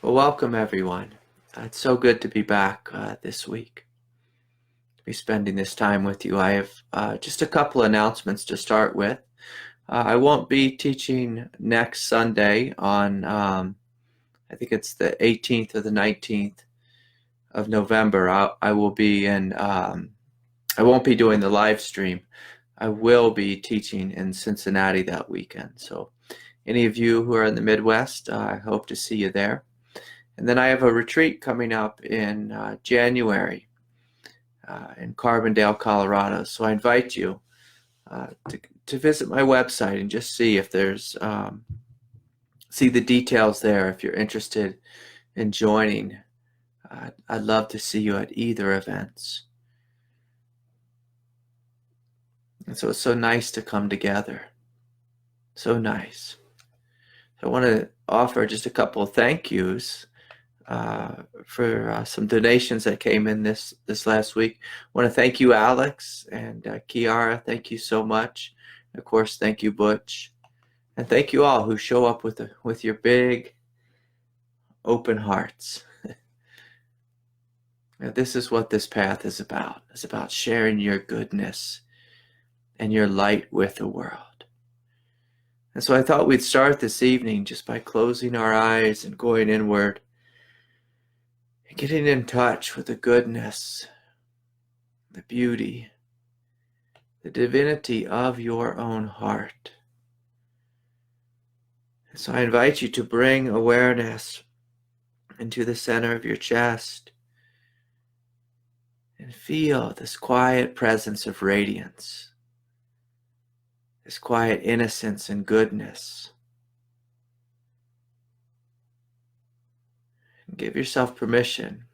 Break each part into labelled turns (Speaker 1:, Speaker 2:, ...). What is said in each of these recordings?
Speaker 1: Well, welcome everyone. It's so good to be back this week, to be spending this time with you. I have just a couple announcements to start with. I won't be teaching next Sunday on, I think it's the 18th or the 19th of November. I will be in, I won't be doing the live stream. I will be teaching in Cincinnati that weekend. So any of you who are in the Midwest, I hope to see you there. And then I have a retreat coming up in January in Carbondale, Colorado. So I invite you to visit my website and just see if there's see the details there. If you're interested in joining, I'd love to see you at either events. And so it's so nice to come together. So nice. So I want to offer just a couple of thank yous for some donations that came in this last week. I want to thank you, Alex and Kiara. Thank you so much. Of course, thank you, Butch, and thank you all who show up with your big, open hearts. Now, this is what this path is about. It's about sharing your goodness and your light with the world. And so I thought we'd start this evening just by closing our eyes and going inward, and getting in touch with the goodness, the beauty, the divinity of your own heart. And so I invite you to bring awareness into the center of your chest and feel this quiet presence of radiance, this quiet innocence and goodness. Give yourself permission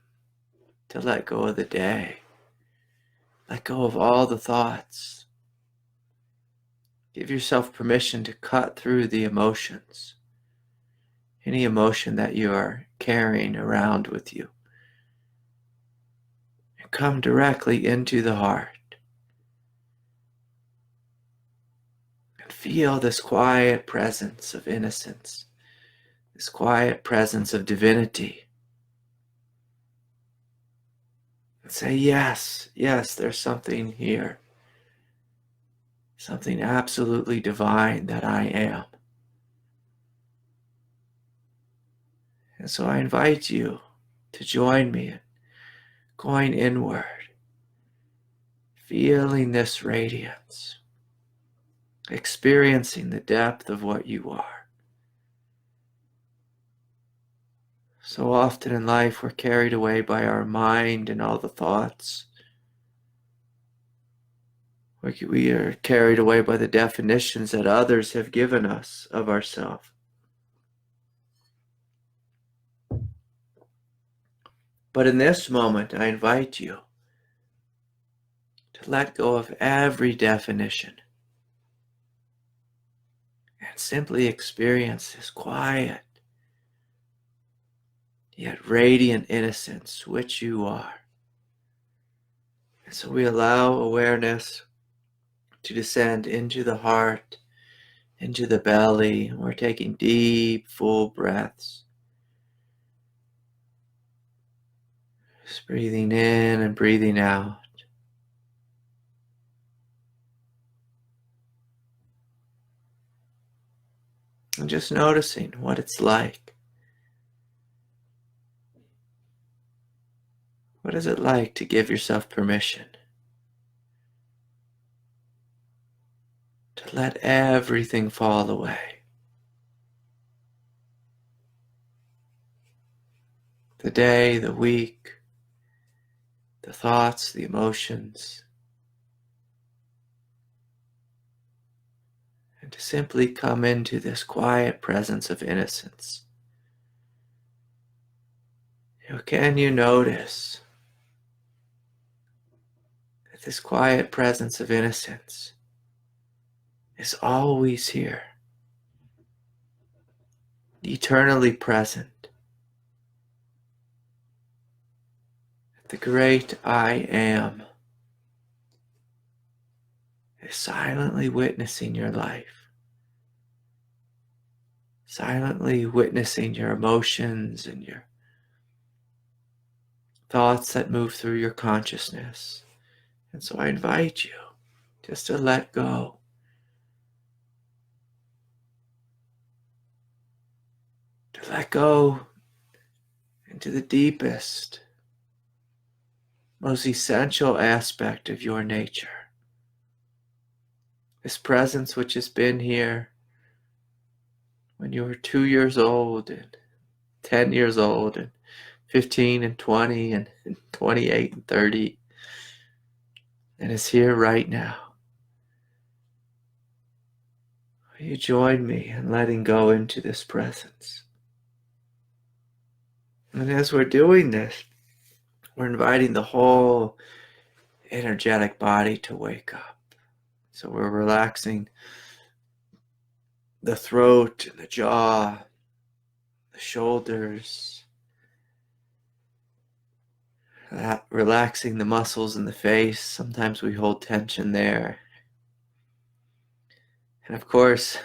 Speaker 1: to let go of the day. Let go of all the thoughts. Give yourself permission to cut through the emotions. Any emotion that you are carrying around with you. And come directly into the heart. And feel this quiet presence of innocence. This quiet presence of divinity. And say, yes, there's something here. Something absolutely divine that I am. And so I invite you to join me in going inward, feeling this radiance, experiencing the depth of what you are. So often in life we're carried away by our mind and all the thoughts. We are carried away by the definitions that others have given us of ourselves. But in this moment, I invite you to let go of every definition and simply experience this quiet, yet radiant innocence which you are. And so we allow awareness to descend into the heart, into the belly. We're taking deep, full breaths. Just breathing in and breathing out. And just noticing what it's like. What is it like to give yourself permission to let everything fall away? The day, the week, the thoughts, the emotions. And to simply come into this quiet presence of innocence. Can you notice that this quiet presence of innocence is always here, eternally present? The great I am is silently witnessing your life, silently witnessing your emotions and your thoughts that move through your consciousness. And so I invite you just to let go. To let go into the deepest, most essential aspect of your nature. This presence which has been here when you were 2 years old and 10 years old and 15 and 20 and 28 and 30, and is here right now. Will you join me in letting go into this presence? And as we're doing this, we're inviting the whole energetic body to wake up. So we're relaxing the throat and the jaw, the shoulders, relaxing the muscles in the face. Sometimes we hold tension there. And of course,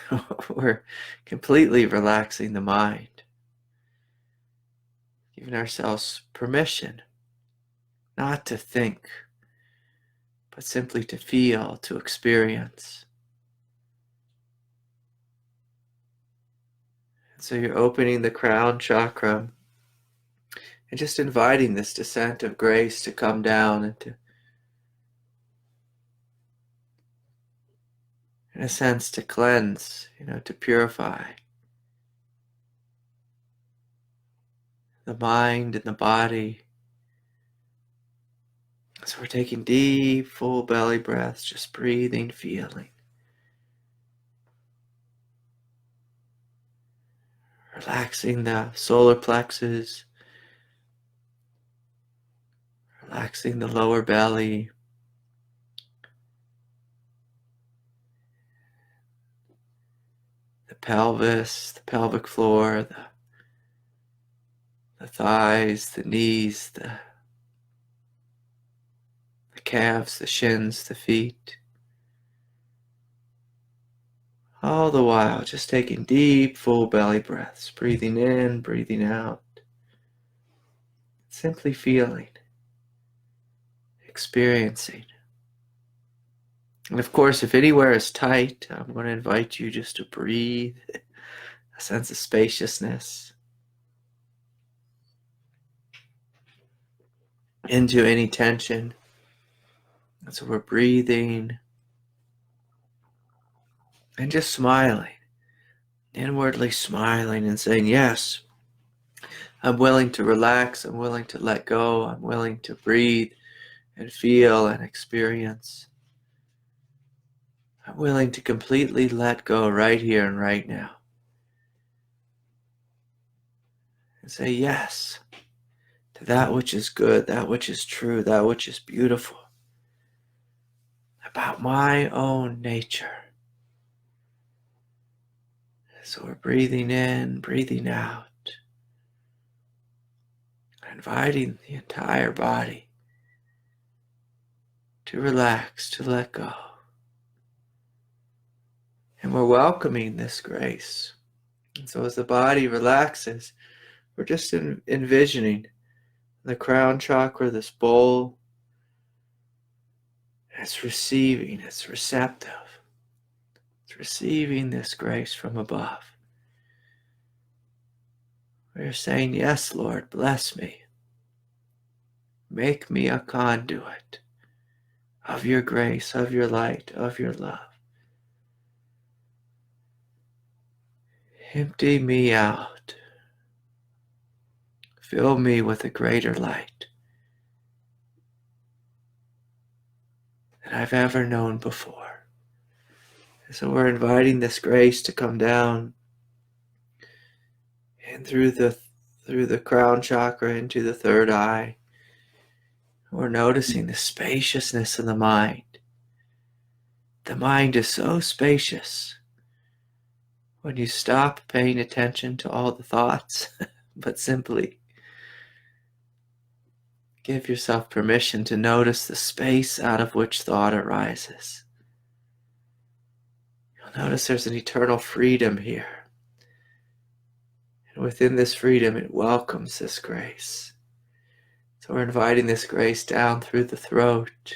Speaker 1: we're completely relaxing the mind, giving ourselves permission not to think, but simply to feel, to experience. And so you're opening the crown chakra and just inviting this descent of grace to come down and to, in a sense, to cleanse, to purify the mind and the body. So we're taking deep, full belly breaths, just breathing, feeling. Relaxing the solar plexus, relaxing the lower belly, the pelvis, the pelvic floor, the thighs, the knees, the calves, the shins, the feet. All the while, just taking deep, full belly breaths, breathing in, breathing out. Simply feeling, experiencing. And of course, if anywhere is tight, I'm going to invite you just to breathe, a sense of spaciousness into any tension. And so we're breathing and just smiling, inwardly smiling and saying, yes, I'm willing to relax, I'm willing to let go, I'm willing to breathe and feel and experience. I'm willing to completely let go right here and right now. And say yes to that which is good, that which is true, that which is beautiful about my own nature. So we're breathing in, breathing out, inviting the entire body to relax, to let go. And we're welcoming this grace. And so as the body relaxes, we're just envisioning the crown chakra, this bowl. It's receiving, it's receptive. It's receiving this grace from above. We're saying, yes, Lord, bless me. Make me a conduit of your grace, of your light, of your love. Empty me out. Fill me with a greater light than I've ever known before. And so we're inviting this grace to come down and through the crown chakra into the third eye. We're noticing the spaciousness of the mind. The mind is so spacious when you stop paying attention to all the thoughts, but simply give yourself permission to notice the space out of which thought arises. You'll notice there's an eternal freedom here. And within this freedom, it welcomes this grace. So we're inviting this grace down through the throat,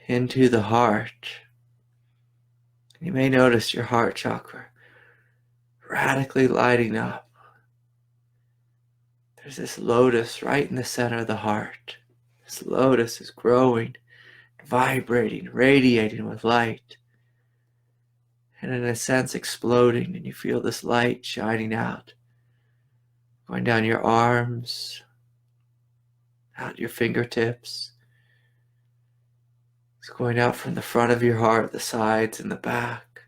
Speaker 1: into the heart. You may notice your heart chakra radically lighting up. There's this lotus right in the center of the heart. This lotus is growing, vibrating, radiating with light. And in a sense exploding, and you feel this light shining out, going down your arms, out your fingertips. It's going out from the front of your heart, the sides and the back.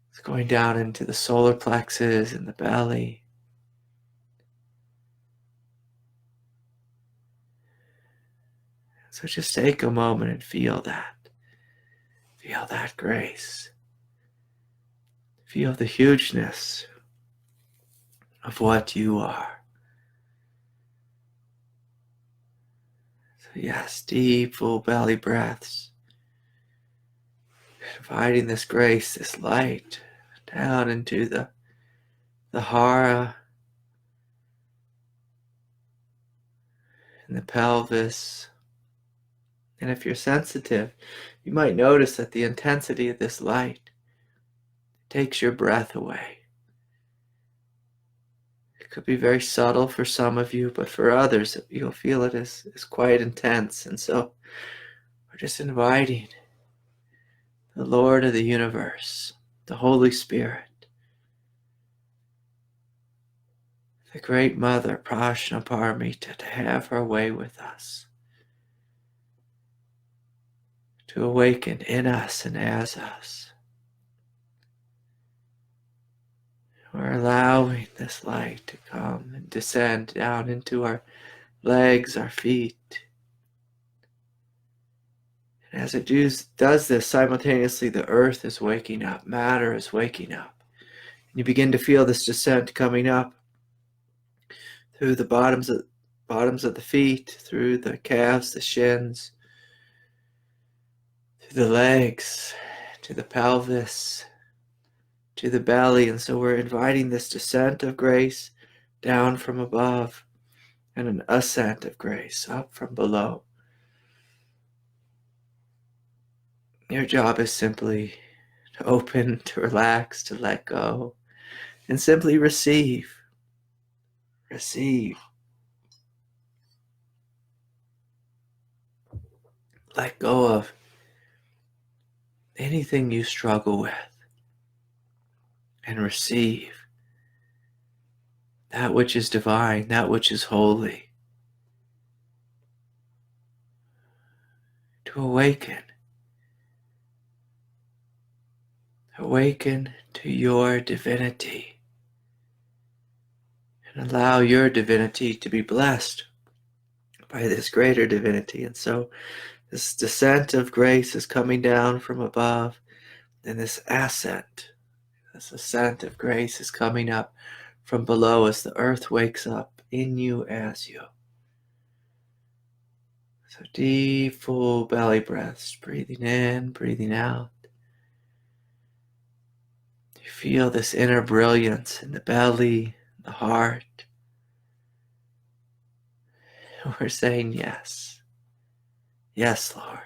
Speaker 1: It's going down into the solar plexus and the belly. So just take a moment and feel that. Feel that grace. Feel the hugeness of what you are. So yes, deep, full belly breaths. Inviting this grace, this light, down into the hara and the pelvis. And if you're sensitive, you might notice that the intensity of this light takes your breath away. It could be very subtle for some of you, but for others, you'll feel it is quite intense. And so we're just inviting the Lord of the universe, the Holy Spirit, the Great Mother, Prajnaparamita, to have her way with us, to awaken in us and as us. We're allowing this light to come and descend down into our legs, our feet. And as it does this, simultaneously the earth is waking up, matter is waking up. And you begin to feel this descent coming up through the bottoms of the feet, through the calves, the shins, through the legs, to the pelvis, to the belly. And so we're inviting this descent of grace down from above and an ascent of grace up from below. Your job is simply to open, to relax, to let go, and simply receive. Receive. Let go of anything you struggle with and receive that which is divine, that which is holy. To awaken. Awaken to your divinity and allow your divinity to be blessed by this greater divinity. And so this descent of grace is coming down from above, and this ascent of grace is coming up from below as the earth wakes up in you, as you. So deep, full belly breaths, breathing in, breathing out. You feel this inner brilliance in the belly, the heart. We're saying yes. Yes, Lord.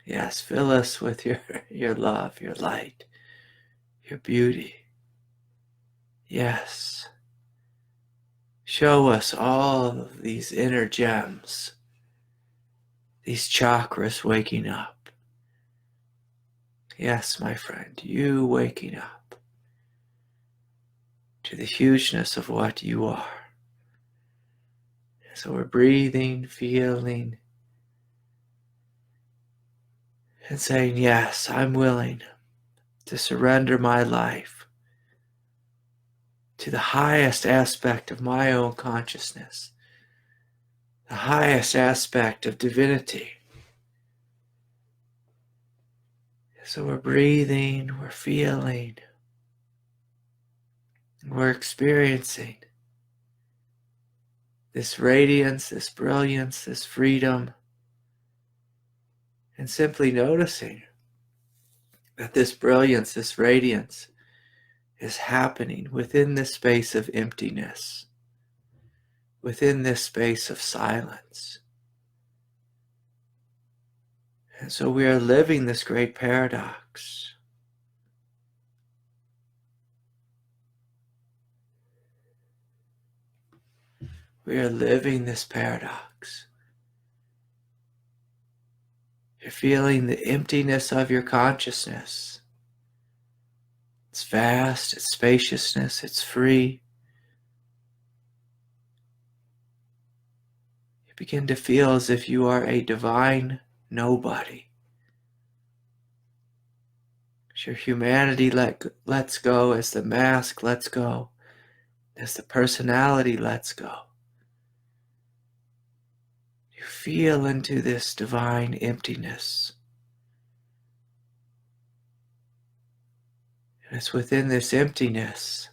Speaker 1: Yes, fill us with your love, your light, your beauty. Yes. Show us all of these inner gems, these chakras waking up. Yes, my friend, you waking up to the hugeness of what you are. So we're breathing, feeling, and saying, yes, I'm willing to surrender my life to the highest aspect of my own consciousness, the highest aspect of divinity. So we're breathing, we're feeling, we're experiencing this radiance, this brilliance, this freedom, and simply noticing that this brilliance, this radiance is happening within this space of emptiness, within this space of silence. And so we are living this great paradox. We are living this paradox. You're feeling the emptiness of your consciousness. It's vast, it's spaciousness, it's free. You begin to feel as if you are a divine nobody. As your humanity lets go, as the mask lets go, as the personality lets go. You feel into this divine emptiness. And it's within this emptiness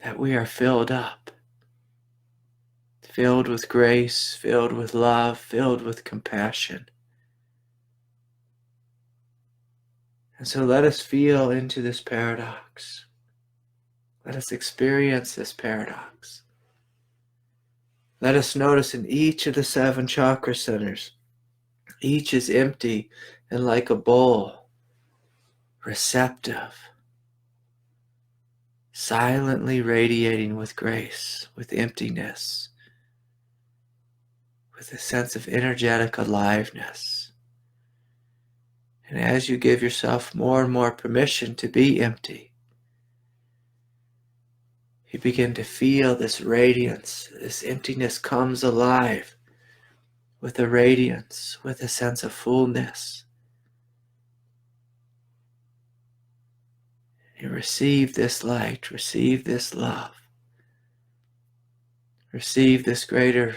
Speaker 1: that we are filled up. Filled with grace, filled with love, filled with compassion. And so let us feel into this paradox. Let us experience this paradox. Let us notice in each of the 7 chakra centers, each is empty and like a bowl, receptive, silently radiating with grace, with emptiness, with a sense of energetic aliveness. And as you give yourself more and more permission to be empty, you begin to feel this radiance. This emptiness comes alive with a radiance, with a sense of fullness. You receive this light, receive this love, receive this greater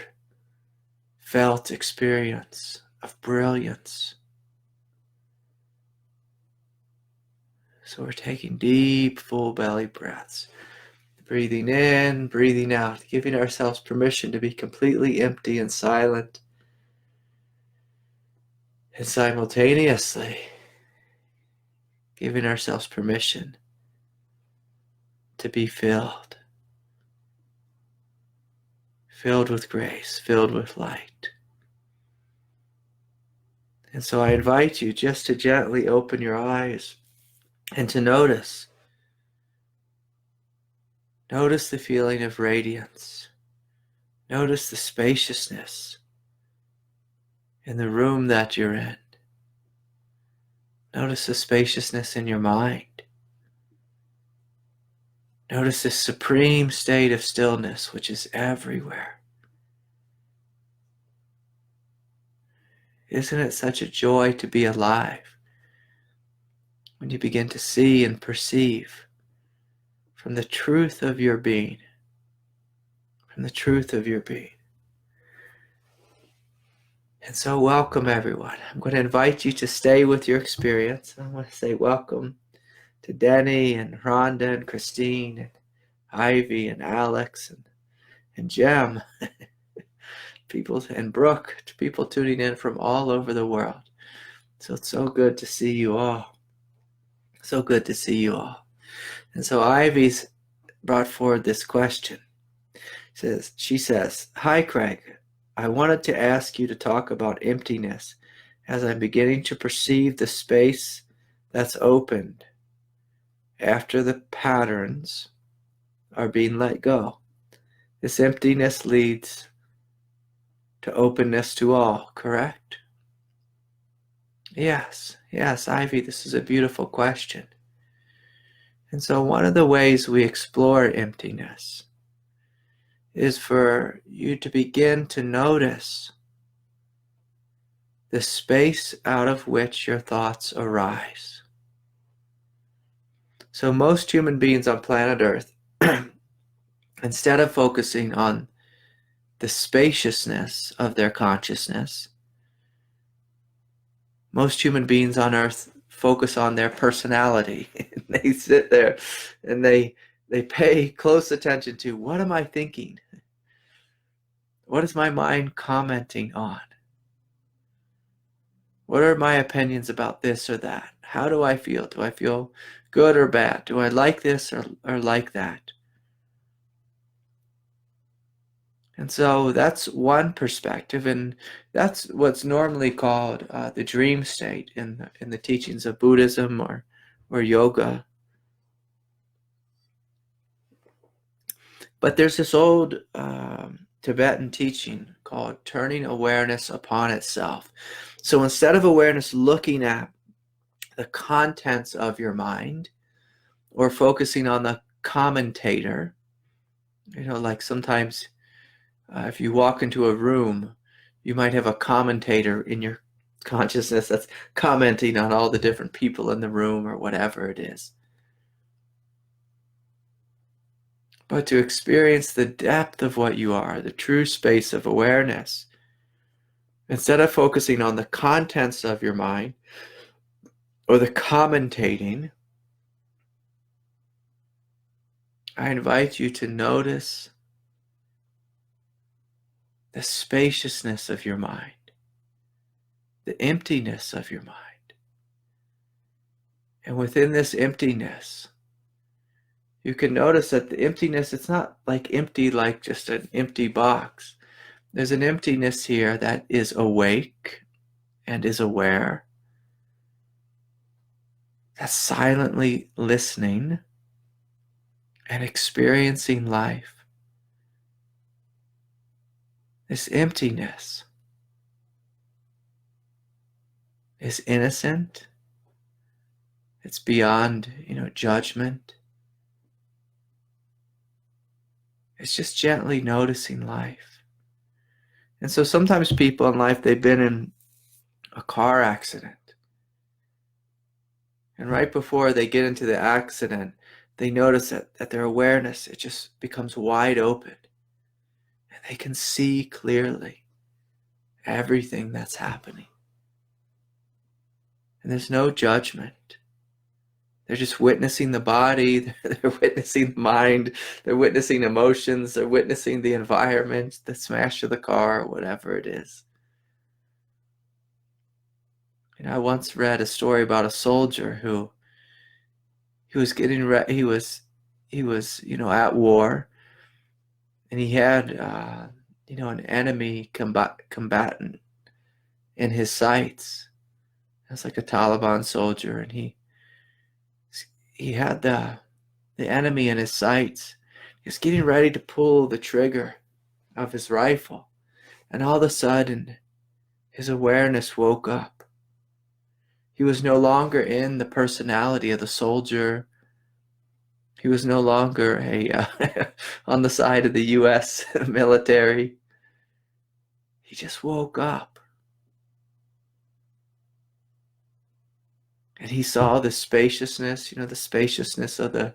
Speaker 1: felt experience of brilliance. So we're taking deep, full belly breaths. Breathing in, breathing out, giving ourselves permission to be completely empty and silent. And simultaneously, giving ourselves permission to be filled. Filled with grace, filled with light. And so I invite you just to gently open your eyes and to notice. Notice the feeling of radiance. Notice the spaciousness in the room that you're in. Notice the spaciousness in your mind. Notice this supreme state of stillness which is everywhere. Isn't it such a joy to be alive when you begin to see and perceive from the truth of your being, from the truth of your being. And so welcome everyone. I'm going to invite you to stay with your experience. I want to say welcome to Denny and Rhonda and Christine and Ivy and Alex and Jem, people, and Brooke, to people tuning in from all over the world. So it's so good to see you all. So good to see you all. And so Ivy's brought forward this question. She says, "Hi Craig, I wanted to ask you to talk about emptiness as I'm beginning to perceive the space that's opened after the patterns are being let go. This emptiness leads to openness to all, correct?" Yes, Ivy, this is a beautiful question. And so one of the ways we explore emptiness is for you to begin to notice the space out of which your thoughts arise. So most human beings on planet Earth, instead of focusing on the spaciousness of their consciousness, most human beings on Earth focus on their personality. They sit there and they pay close attention to, what am I thinking? What is my mind commenting on? What are my opinions about this or that? How do I feel? Do I feel good or bad? Do I like this or like that? And so that's one perspective, and that's what's normally called the dream state in the teachings of Buddhism or yoga. But there's this old Tibetan teaching called turning awareness upon itself. So instead of awareness looking at the contents of your mind or focusing on the commentator, like sometimes if you walk into a room, you might have a commentator in your consciousness that's commenting on all the different people in the room or whatever it is. But to experience the depth of what you are, the true space of awareness, instead of focusing on the contents of your mind or the commentating, I invite you to notice the spaciousness of your mind, the emptiness of your mind. And within this emptiness, you can notice that the emptiness, it's not like empty like just an empty box. There's an emptiness here that is awake and is aware, that's silently listening and experiencing life. This emptiness is innocent. It's beyond, judgment. It's just gently noticing life. And so sometimes people in life, they've been in a car accident. And right before they get into the accident, they notice that their awareness, it just becomes wide open. And they can see clearly everything that's happening. And there's no judgment. They're just witnessing the body, they're witnessing the mind, they're witnessing emotions, they're witnessing the environment, the smash of the car, whatever it is. I once read a story about a soldier who he was getting ready, he was at war, and he had an enemy combatant in his sights. It's like a Taliban soldier, and he had the enemy in his sights. He was getting ready to pull the trigger of his rifle, and all of a sudden his awareness woke up. He was no longer in the personality of the soldier. He was no longer on the side of the U.S. military. He just woke up. And he saw the spaciousness, the spaciousness of the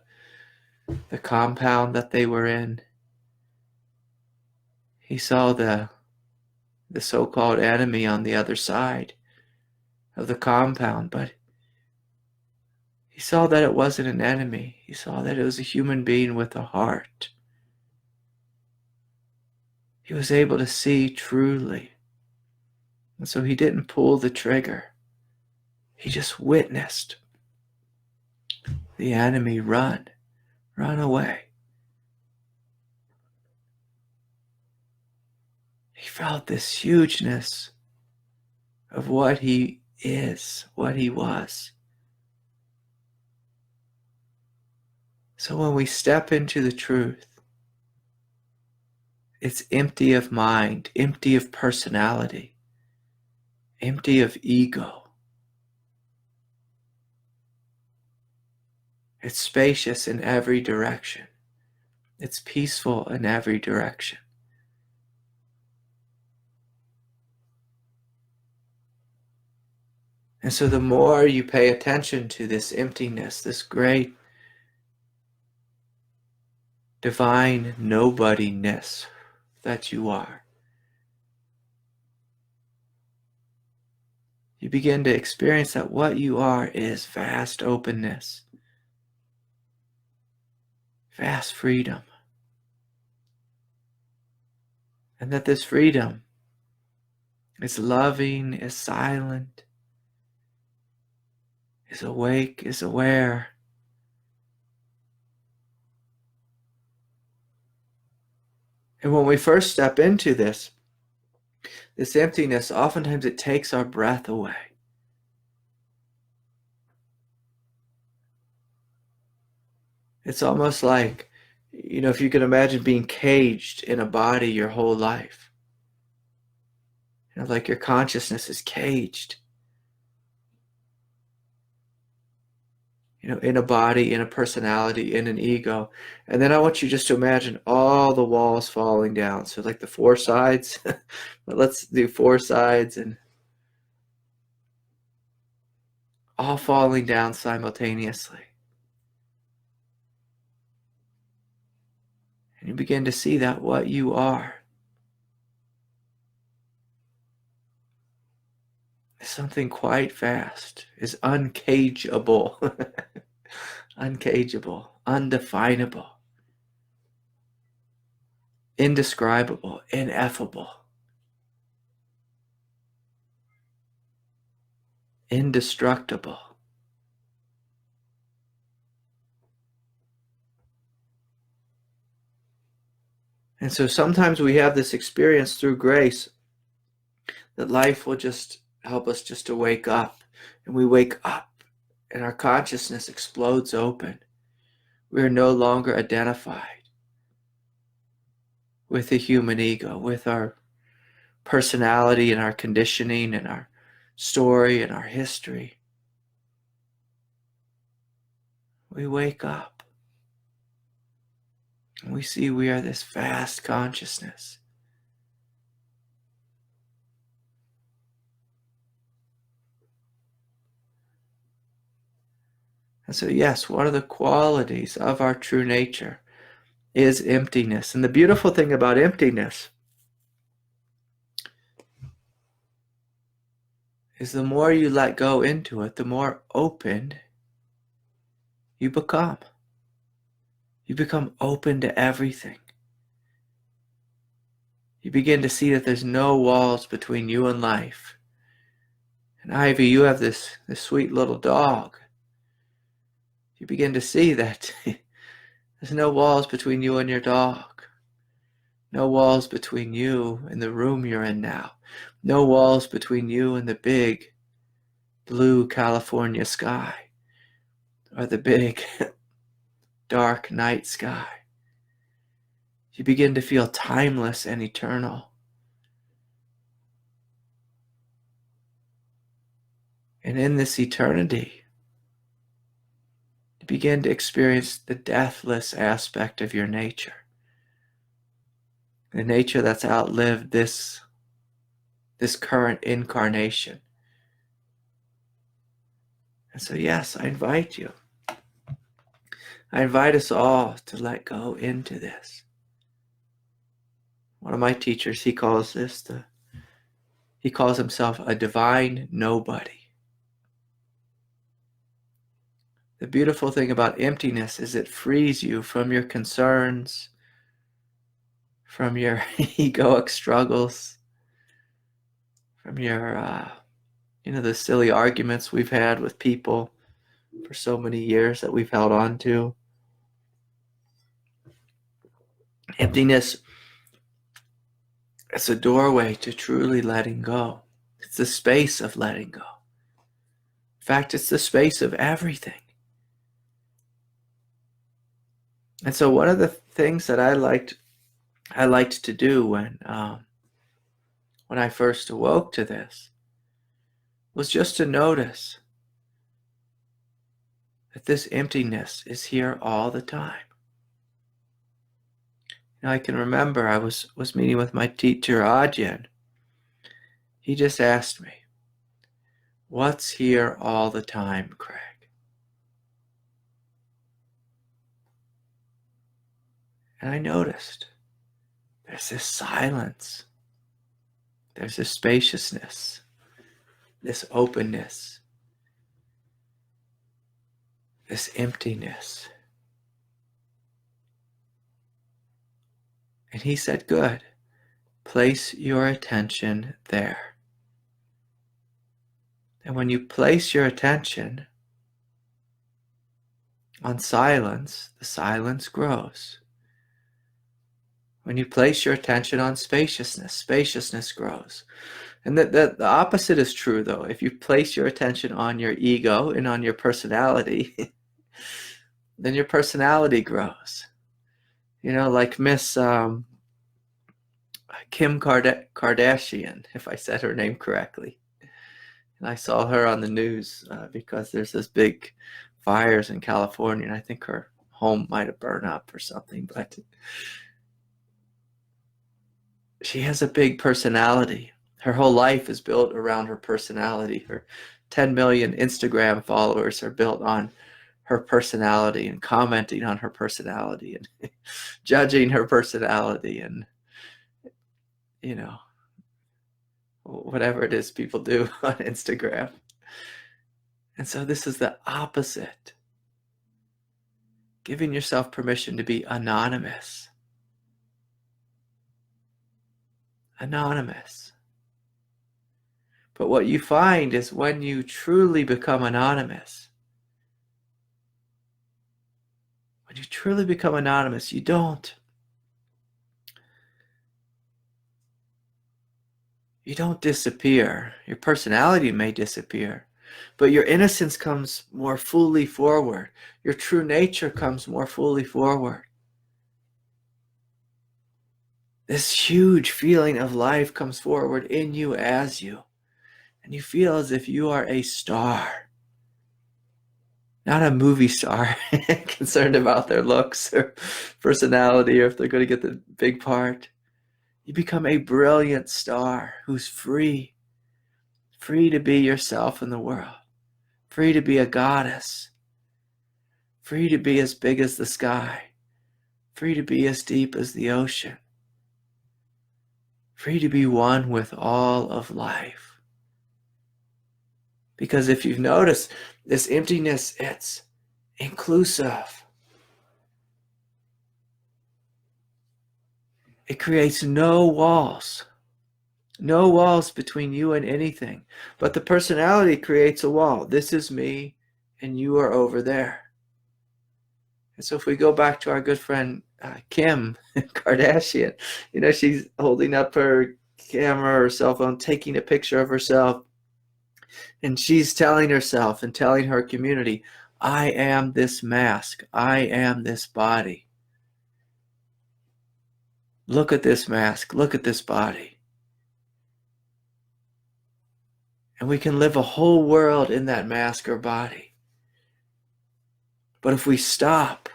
Speaker 1: compound that they were in. He saw the so-called enemy on the other side of the compound, but he saw that it wasn't an enemy. He saw that it was a human being with a heart. He was able to see truly. And so he didn't pull the trigger. He just witnessed the enemy run away. He felt this hugeness of what he is, what he was. So when we step into the truth, it's empty of mind, empty of personality, empty of ego. It's spacious in every direction. It's peaceful in every direction. And so the more you pay attention to this emptiness, this great divine nobodiness that you are, you begin to experience that what you are is vast openness, vast freedom. And that this freedom is loving, is silent, is awake, is aware. And when we first step into this emptiness, oftentimes it takes our breath away. It's almost like, if you can imagine being caged in a body your whole life. Like your consciousness is caged. In a body, in a personality, in an ego. And then I want you just to imagine all the walls falling down. So like the four sides, but let's do four sides and all falling down simultaneously. And you begin to see that what you are is something quite vast, is uncageable, uncageable, undefinable, indescribable, ineffable, indestructible. And so sometimes we have this experience through grace that life will just help us just to wake up. And we wake up and our consciousness explodes open. We are no longer identified with the human ego, with our personality and our conditioning and our story and our history. We wake up and we see we are this vast consciousness. And so, yes, one of the qualities of our true nature is emptiness. And the beautiful thing about emptiness is the more you let go into it, the more open you become. You become open to everything. You begin to see that there's no walls between you and life. And Ivy, you have this sweet little dog. You begin to see that there's no walls between you and your dog. No walls between you and the room you're in now. No walls between you and the big blue California sky or the big dark night sky. You begin to feel timeless and eternal. And in this eternity, you begin to experience the deathless aspect of your nature. The nature that's outlived this current incarnation. And so, yes, I invite you. I invite us all to let go into this. One of my teachers, he calls himself a divine nobody. The beautiful thing about emptiness is it frees you from your concerns, from your egoic struggles, from your, the silly arguments we've had with people for so many years that we've held on to. Emptiness, it's a doorway to truly letting go. It's the space of letting go. In fact, it's the space of everything. And so one of the things that I liked to do when I first awoke to this was just to notice that this emptiness is here all the time. I can remember I was meeting with my teacher, Ajahn. He just asked me, "What's here all the time, Craig?" And I noticed there's this silence, there's this spaciousness, this openness, this emptiness. And he said, "Good, place your attention there." And when you place your attention, on silence, the silence grows. When you place your attention on spaciousness, spaciousness grows. And the opposite is true, though. If you place your attention on your ego and on your personality, then your personality grows. Like Miss Kim Kardashian, if I said her name correctly. And I saw her on the news because there's this big fires in California, and I think her home might have burned up or something. But she has a big personality. Her whole life is built around her personality. Her 10 million Instagram followers are built on her personality and commenting on her personality and judging her personality and, whatever it is people do on Instagram. And so this is the opposite. Giving yourself permission to be anonymous. Anonymous. But what you find is when you truly become anonymous, you don't disappear. Your personality may disappear, but your innocence comes more fully forward. Your true nature comes more fully forward. This huge feeling of life comes forward in you as you. And you feel as if you are a star. Not a movie star concerned about their looks or personality or if they're going to get the big part. You become a brilliant star who's free to be yourself in the world, free to be a goddess, free to be as big as the sky, free to be as deep as the ocean, free to be one with all of life. Because if you've noticed, this emptiness, it's inclusive. It creates no walls between you and anything. But the personality creates a wall. This is me, and you are over there. And so if we go back to our good friend Kim Kardashian, she's holding up her camera or cell phone, taking a picture of herself. And she's telling herself and telling her community, I am this mask. I am this body. Look at this mask. Look at this body. And we can live a whole world in that mask or body. But if we stop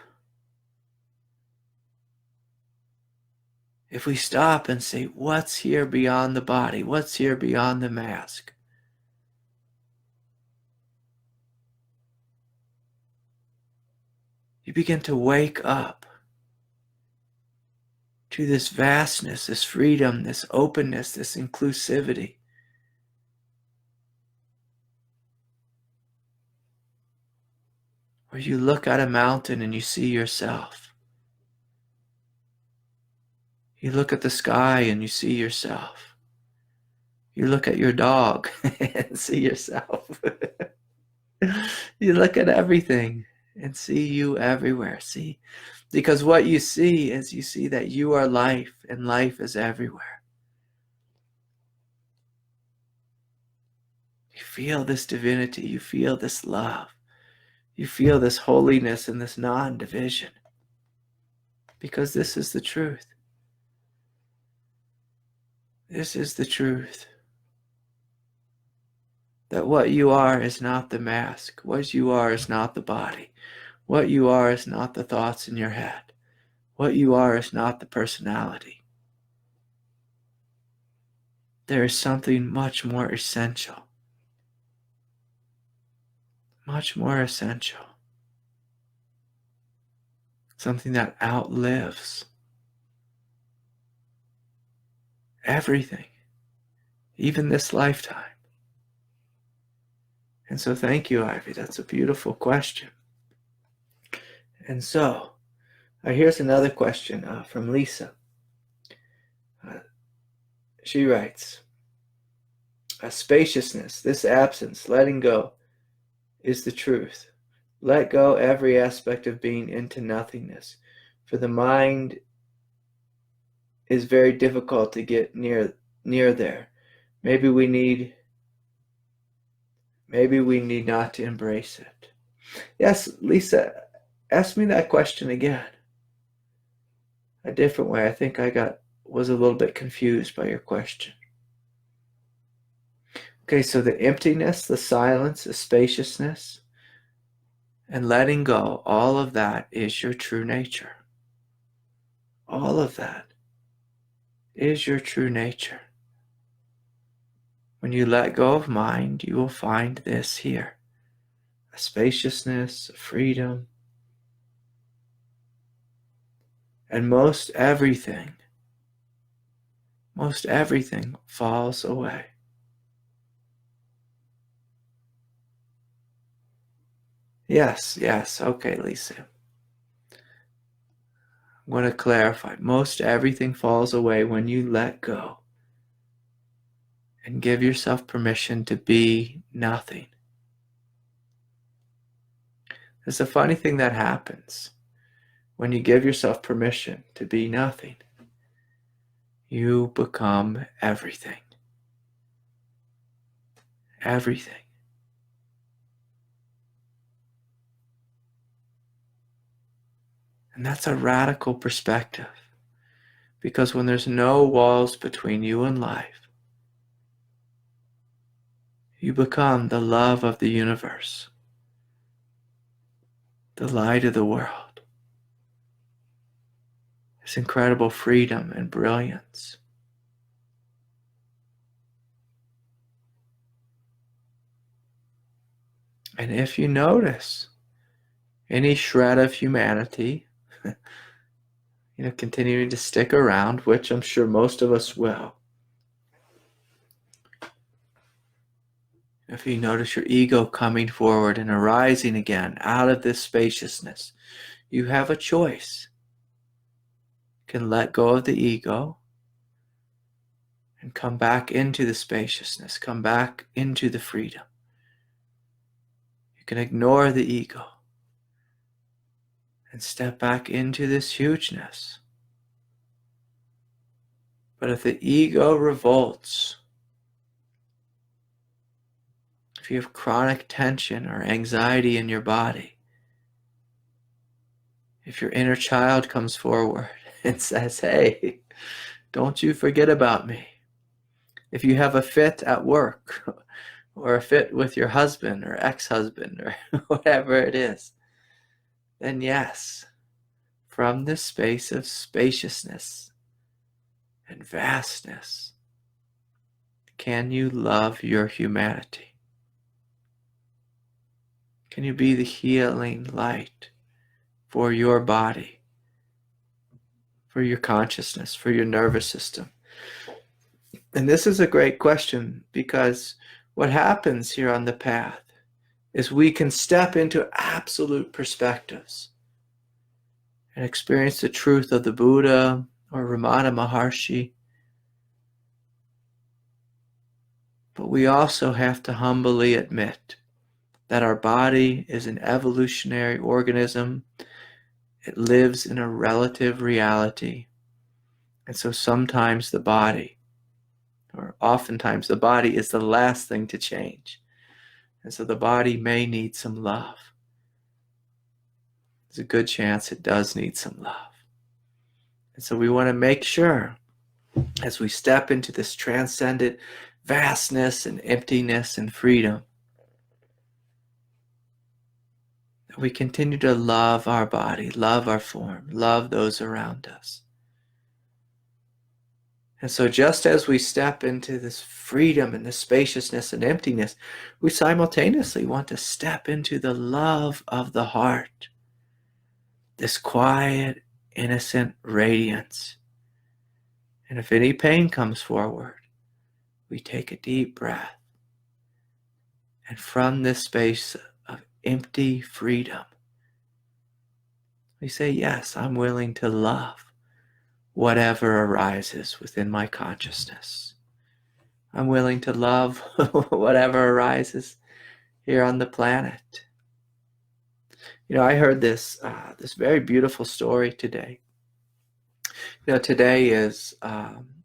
Speaker 1: and say, what's here beyond the body? What's here beyond the mask? You begin to wake up to this vastness, this freedom, this openness, this inclusivity. Where you look at a mountain and you see yourself. You look at the sky and you see yourself. You look at your dog and see yourself. You look at everything and see you everywhere. See, because what you see is you see that you are life and life is everywhere. You feel this divinity. You feel this love. You feel this holiness and this non-division. Because this is the truth. This is the truth. That what you are is not the mask. What you are is not the body. What you are is not the thoughts in your head. What you are is not the personality. There is something much more essential. Much more essential. Something that outlives everything, even this lifetime. And so thank you, Ivy. That's a beautiful question. And so, here's another question from Lisa. She writes, spaciousness, this absence, letting go, is the truth. Let go every aspect of being into nothingness. For the mind is very difficult to get near there. Maybe we need not to embrace it. Yes, Lisa, ask me that question again. A different way. I think I was a little bit confused by your question. Okay, so the emptiness, the silence, the spaciousness, and letting go, all of that is your true nature. All of that is your true nature. When you let go of mind, you will find this here. A spaciousness, a freedom, and most everything falls away. Yes, okay, Lisa. I'm going to clarify. Most everything falls away when you let go and give yourself permission to be nothing. There's a funny thing that happens when you give yourself permission to be nothing. You become everything. Everything. And that's a radical perspective, because when there's no walls between you and life, you become the love of the universe, the light of the world. This incredible freedom and brilliance. And if you notice any shred of humanity, continuing to stick around, which I'm sure most of us will. If you notice your ego coming forward and arising again out of this spaciousness, you have a choice. You can let go of the ego and come back into the spaciousness, come back into the freedom. You can ignore the ego and step back into this hugeness. But if the ego revolts, if you have chronic tension or anxiety in your body, if your inner child comes forward and says, hey, don't you forget about me. If you have a fit at work or a fit with your husband or ex-husband or whatever it is, then yes, from this space of spaciousness and vastness, can you love your humanity? Can you be the healing light for your body, for your consciousness, for your nervous system? And this is a great question, because what happens here on the path is we can step into absolute perspectives and experience the truth of the Buddha or Ramana Maharshi. But we also have to humbly admit that our body is an evolutionary organism. It lives in a relative reality. And so sometimes the body, or oftentimes the body, is the last thing to change. And so the body may need some love. There's a good chance it does need some love. And so we want to make sure, as we step into this transcendent vastness and emptiness and freedom, that we continue to love our body, love our form, love those around us. And so just as we step into this freedom and this spaciousness and emptiness, we simultaneously want to step into the love of the heart, this quiet, innocent radiance. And if any pain comes forward, we take a deep breath. And from this space of empty freedom, we say, yes, I'm willing to love whatever arises within my consciousness. I'm willing to love whatever arises here on the planet. I heard this very beautiful story today. Today is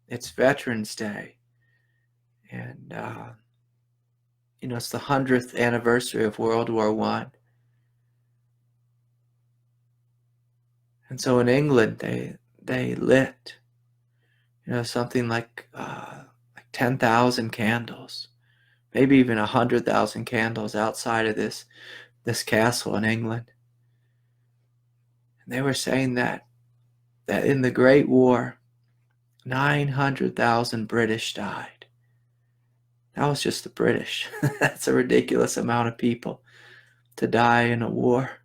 Speaker 1: it's Veterans Day, and it's the 100th anniversary of World War I. And so in England, they lit, something like 10,000 candles, maybe even 100,000 candles outside of this castle in England. And they were saying that in the Great War, 900,000 British died. That was just the British. That's a ridiculous amount of people to die in a war.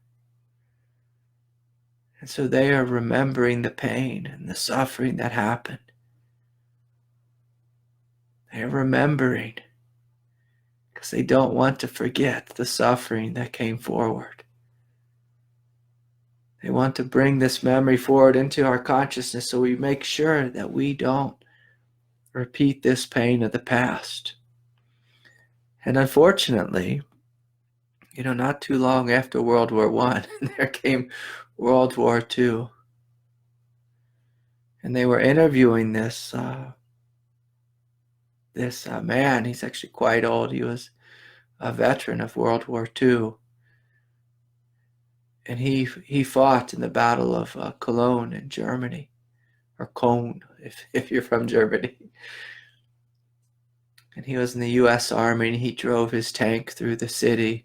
Speaker 1: And so they are remembering the pain and the suffering that happened. They are remembering because they don't want to forget the suffering that came forward. They want to bring this memory forward into our consciousness so we make sure that we don't repeat this pain of the past. And unfortunately, not too long after World War I, there came World War II. And they were interviewing this man. He's actually quite old. He was a veteran of World War II. And he fought in the Battle of Cologne in Germany, or Cologne, if you're from Germany. And he was in the U.S. Army, and he drove his tank through the city.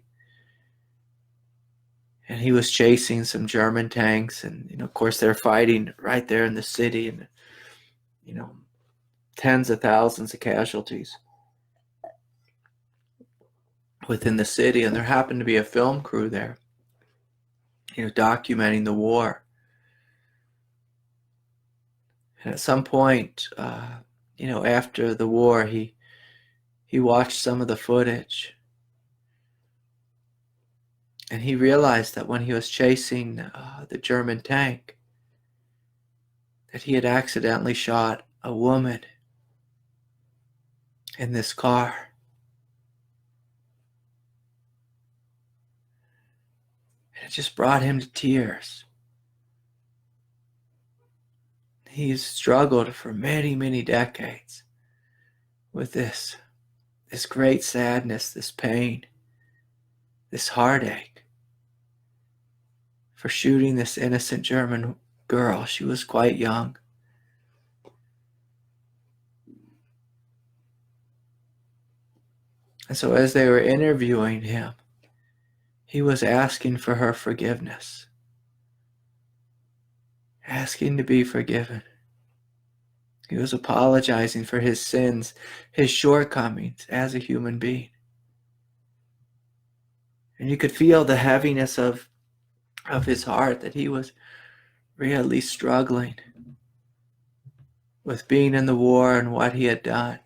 Speaker 1: And he was chasing some German tanks, and of course they're fighting right there in the city, and tens of thousands of casualties within the city. And there happened to be a film crew there, documenting the war. And at some point, after the war, he watched some of the footage, and he realized that when he was chasing the German tank, that he had accidentally shot a woman in this car. And it just brought him to tears. He's struggled for many, many decades with this great sadness, this pain, this heartache for shooting this innocent German girl. She was quite young. And so as they were interviewing him, he was asking for her forgiveness, asking to be forgiven. He was apologizing for his sins, his shortcomings as a human being. And you could feel the heaviness of his heart, that he was really struggling with being in the war and what he had done.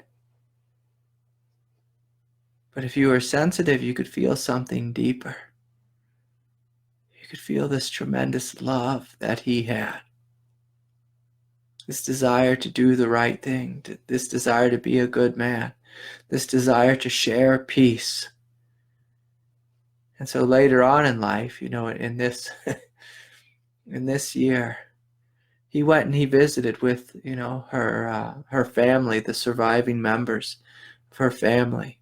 Speaker 1: But if you were sensitive, you could feel something deeper. You could feel this tremendous love that he had. This desire to do the right thing, this desire to be a good man, this desire to share peace. And so later on in life, in this in this year, he went and he visited with, her family, the surviving members of her family.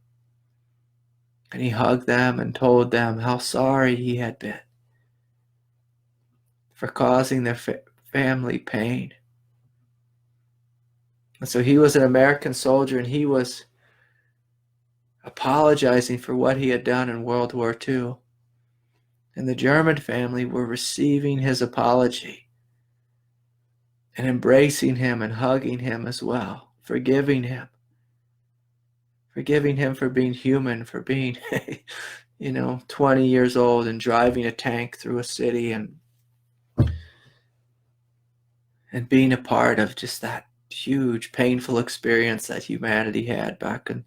Speaker 1: And he hugged them and told them how sorry he had been for causing their family pain. And so he was an American soldier, and he was apologizing for what he had done in World War II. And the German family were receiving his apology and embracing him and hugging him as well, forgiving him for being human, for being 20 years old and driving a tank through a city and being a part of just that huge, painful experience that humanity had back in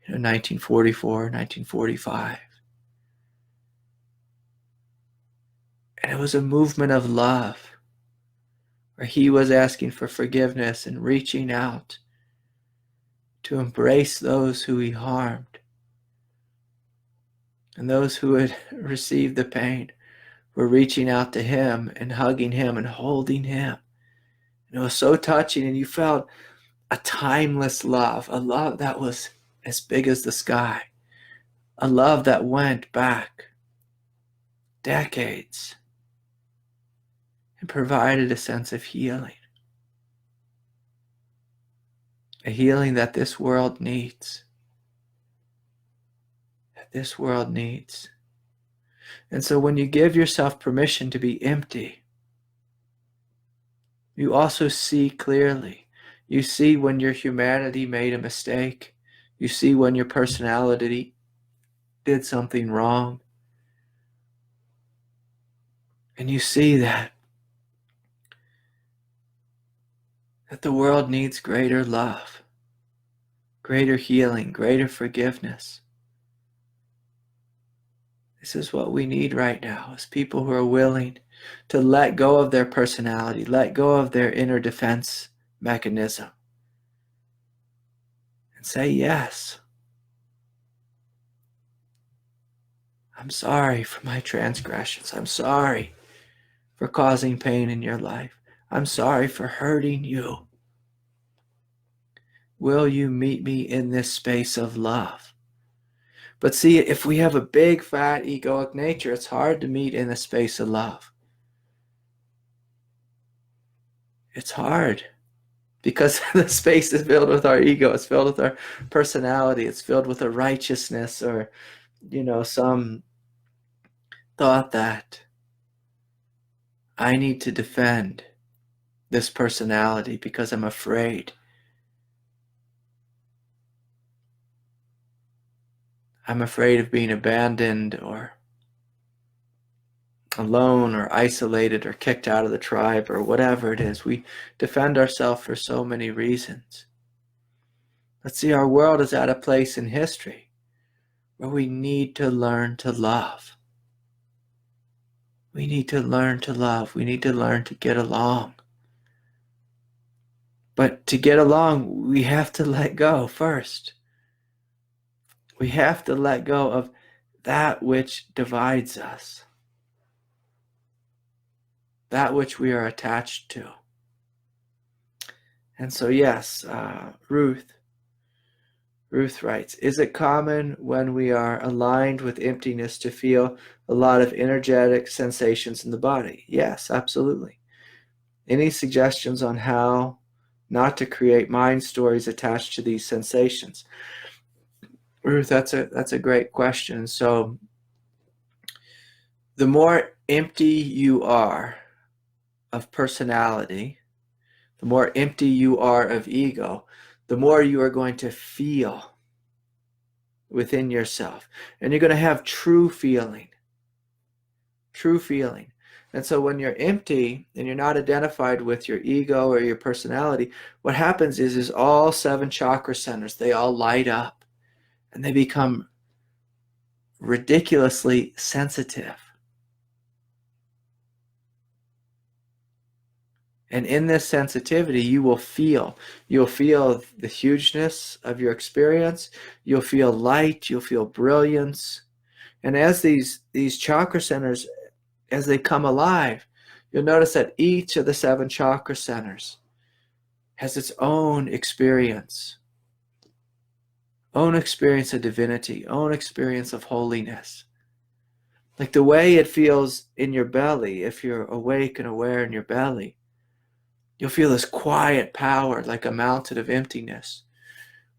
Speaker 1: 1944, 1945. And it was a movement of love where he was asking for forgiveness and reaching out to embrace those who he harmed and those who had received the pain, were reaching out to him and hugging him and holding him. And it was so touching, and you felt a timeless love, a love that was as big as the sky, a love that went back decades and provided a sense of healing, a healing that this world needs, And so when you give yourself permission to be empty, you also see clearly. You see when your humanity made a mistake. You see when your personality did something wrong. And you see that the world needs greater love, greater healing, greater forgiveness. This is what we need right now, is people who are willing to let go of their personality, let go of their inner defense mechanism, and say, yes, I'm sorry for my transgressions. I'm sorry for causing pain in your life. I'm sorry for hurting you. Will you meet me in this space of love? But see, if we have a big, fat, egoic nature, it's hard to meet in a space of love. It's hard because the space is filled with our ego. It's filled with our personality. It's filled with a righteousness or, some thought that I need to defend this personality because I'm afraid. I'm afraid of being abandoned or alone or isolated or kicked out of the tribe or whatever it is. We defend ourselves for so many reasons. But see, our world is at a place in history where we need to learn to love. We need to learn to love. We need to learn to get along. But to get along, we have to let go first. We have to let go of that which divides us, that which we are attached to. And so, yes, Ruth writes, is it common when we are aligned with emptiness to feel a lot of energetic sensations in the body? Yes, absolutely. Any suggestions on how not to create mind stories attached to these sensations? Ruth, that's a great question. So the more empty you are of personality, the more empty you are of ego, the more you are going to feel within yourself. And you're going to have true feeling. And so when you're empty and you're not identified with your ego or your personality, what happens is all 7 chakra centers, they all light up. And they become ridiculously sensitive. And in this sensitivity, you'll feel the hugeness of your experience. You'll feel light. You'll feel brilliance. And as these chakra centers, as they come alive, you'll notice that each of the 7 chakra centers has its own experience of divinity, own experience of holiness. Like the way it feels in your belly, if you're awake and aware in your belly, you'll feel this quiet power, like a mountain of emptiness.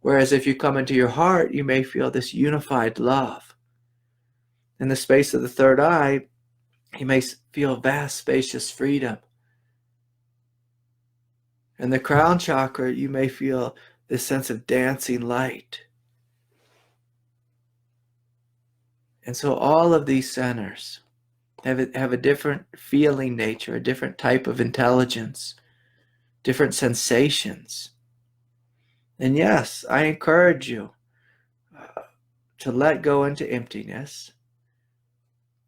Speaker 1: Whereas if you come into your heart, you may feel this unified love. In the space of the third eye, you may feel vast, spacious freedom. In the crown chakra, you may feel this sense of dancing light. And so all of these centers have a different feeling nature, a different type of intelligence, different sensations. And yes, I encourage you to let go into emptiness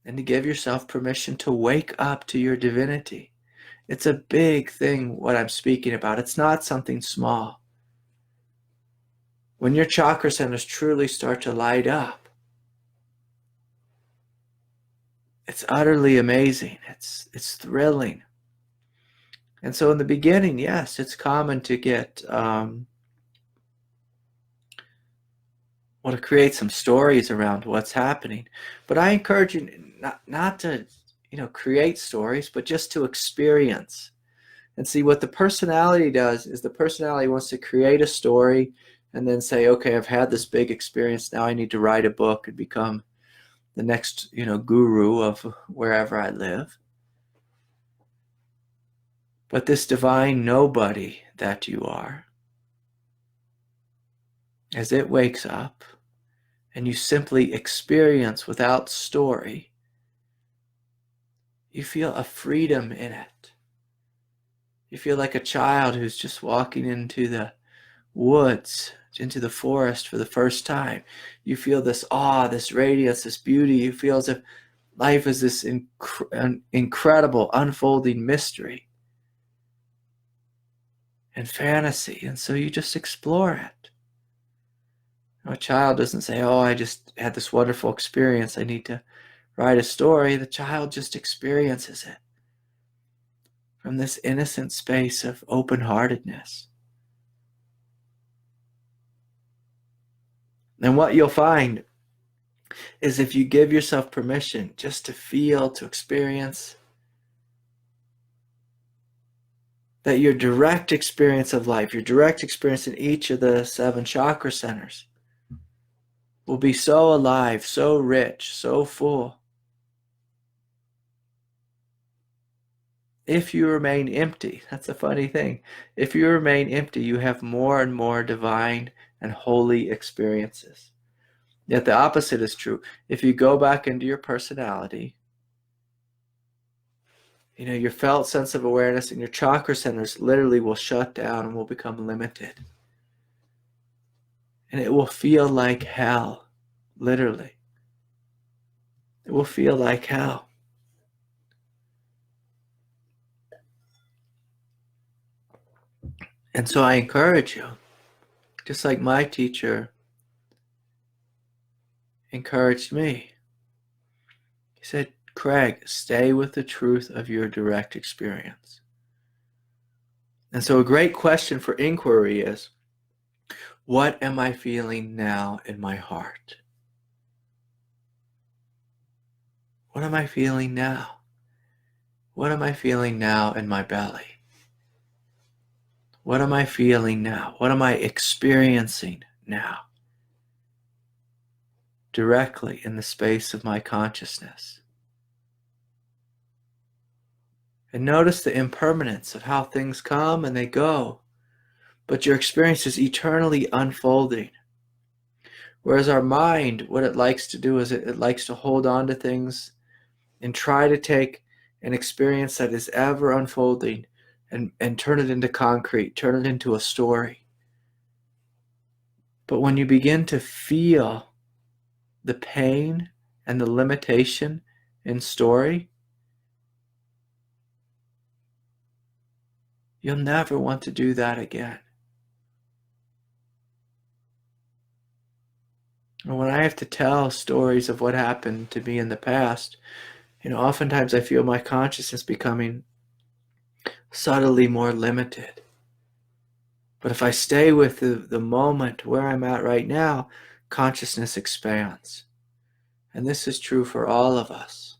Speaker 1: and to give yourself permission to wake up to your divinity. It's a big thing what I'm speaking about. It's not something small. When your chakra centers truly start to light up, It's utterly amazing. It's thrilling. And so in the beginning, yes, it's common to get to create some stories around what's happening. But I encourage you not to, create stories, but just to experience. And see, what the personality does is the personality wants to create a story and then say, okay, I've had this big experience. Now I need to write a book and become the next, guru of wherever I live. But this divine nobody that you are, as it wakes up and you simply experience without story, you feel a freedom in it. You feel like a child who's just walking into the woods, into the forest for the first time. You feel this awe, this radiance, this beauty. You feel as if life is this incredible unfolding mystery and fantasy. And so you just explore it. A child doesn't say, oh, I just had this wonderful experience, I need to write a story. The child just experiences it from this innocent space of open-heartedness. And what you'll find is if you give yourself permission just to feel, to experience, that your direct experience of life, your direct experience in each of the 7 chakra centers will be so alive, so rich, so full. If you remain empty, that's a funny thing. If you remain empty, you have more and more divine and holy experiences. Yet the opposite is true. If you go back into your personality, your felt sense of awareness and your chakra centers literally will shut down and will become limited. And it will feel like hell, literally. It will feel like hell. And so I encourage you, just like my teacher encouraged me. He said, Craig, stay with the truth of your direct experience. And so a great question for inquiry is, what am I feeling now in my heart? What am I feeling now? What am I feeling now in my belly? What am I feeling now? What am I experiencing now? Directly in the space of my consciousness. And notice the impermanence of how things come and they go. But your experience is eternally unfolding. Whereas our mind, what it likes to do is it likes to hold on to things and try to take an experience that is ever unfolding and turn it into concrete, turn it into a story. But when you begin to feel the pain and the limitation in story, you'll never want to do that again. And when I have to tell stories of what happened to me in the past, oftentimes I feel my consciousness becoming subtly more limited. But if I stay with the moment where I'm at right now, consciousness expands. And this is true for all of us.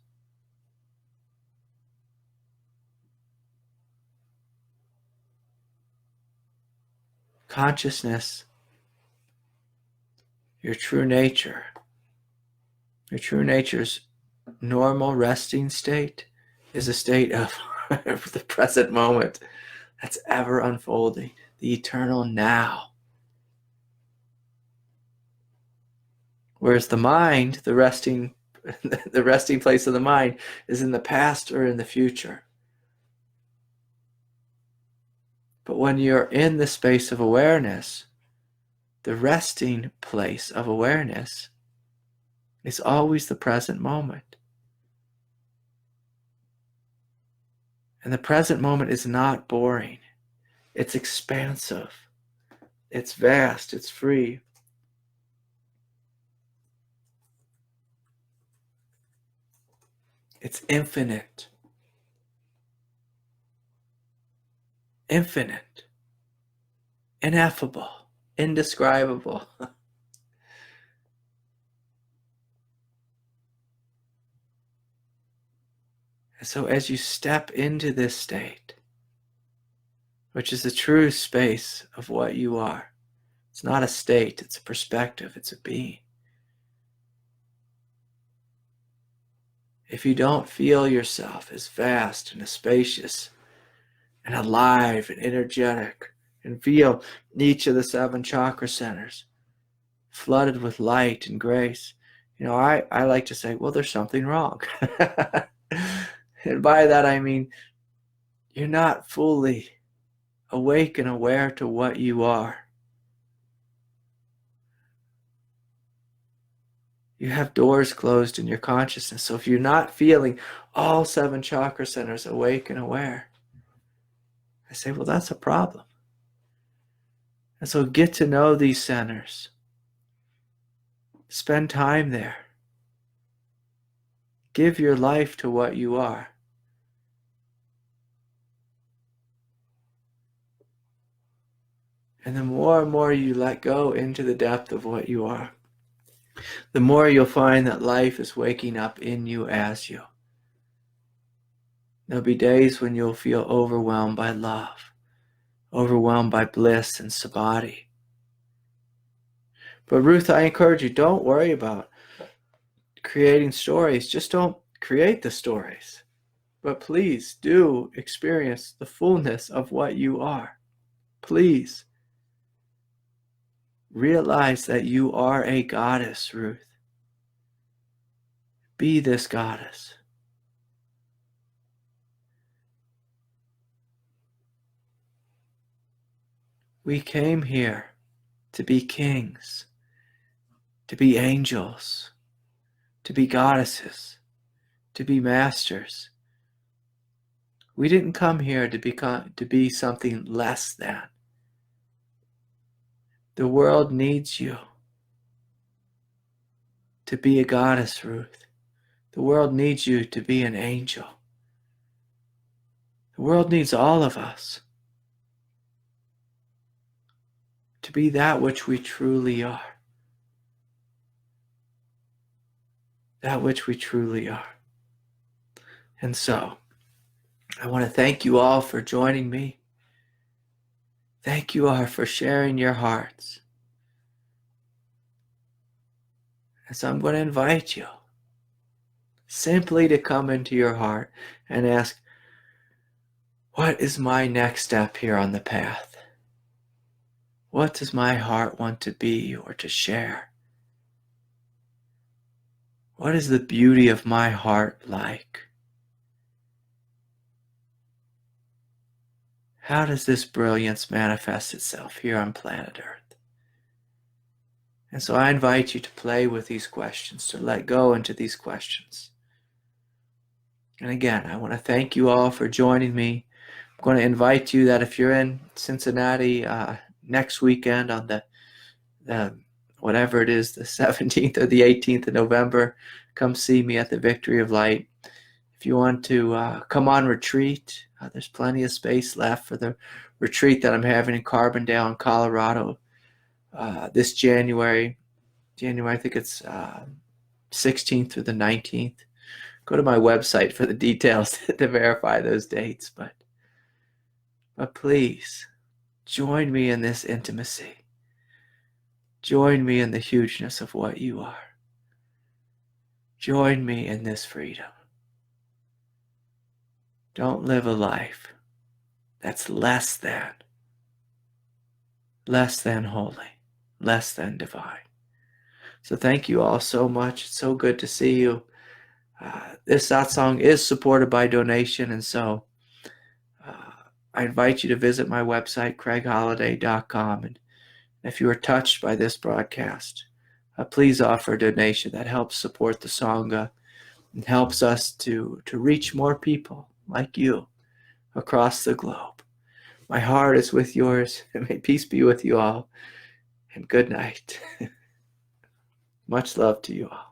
Speaker 1: Consciousness, your true nature's normal resting state is a state of the present moment that's ever unfolding, the eternal now. Whereas the mind, the resting place of the mind is in the past or in the future. But when you're in the space of awareness, the resting place of awareness is always the present moment. And the present moment is not boring. It's expansive. It's vast. It's free. It's infinite. Infinite. Ineffable. Indescribable. And so as you step into this state, which is the true space of what you are, it's not a state, it's a perspective, it's a being. If you don't feel yourself as vast and as spacious and alive and energetic and feel each of the 7 chakra centers flooded with light and grace, I like to say, well, there's something wrong. And by that I mean you're not fully awake and aware to what you are. You have doors closed in your consciousness. So if you're not feeling all 7 chakra centers awake and aware, I say, well, that's a problem. And so get to know these centers. Spend time there. Give your life to what you are. And the more and more you let go into the depth of what you are, the more you'll find that life is waking up in you as you. There'll be days when you'll feel overwhelmed by love, overwhelmed by bliss and samadhi. But Ruth, I encourage you, don't worry about creating stories. Just don't create the stories. But please do experience the fullness of what you are. Please realize that you are a goddess, Ruth. Be this goddess. We came here to be kings, to be angels, to be goddesses, to be masters. We didn't come here to be something less than. The world needs you to be a goddess, Ruth. The world needs you to be an angel. The world needs all of us to be that which we truly are. That which we truly are. And so, I want to thank you all for joining me. Thank you all for sharing your hearts. And so I'm going to invite you simply to come into your heart and ask, what is my next step here on the path? What does my heart want to be or to share? What is the beauty of my heart like? How does this brilliance manifest itself here on planet Earth? And so I invite you to play with these questions, to let go into these questions. And again, I want to thank you all for joining me. I'm going to invite you that if you're in Cincinnati next weekend on the whatever it is, the 17th or the 18th of November, come see me at the Victory of Light. If you want to come on retreat, there's plenty of space left for the retreat that I'm having in Carbondale, Colorado, this January. I think it's 16th through the 19th. Go to my website for the details to verify those dates. But please, join me in this intimacy. Join me in the hugeness of what you are. Join me in this freedom. Don't live a life that's less than holy, less than divine. So thank you all so much. It's so good to see you. This satsang is supported by donation, and so I invite you to visit my website, craigholliday.com. And if you are touched by this broadcast, please offer a donation that helps support the Sangha and helps us to reach more people like you across the globe. My heart is with yours, and may peace be with you all, and good night. Much love to you all.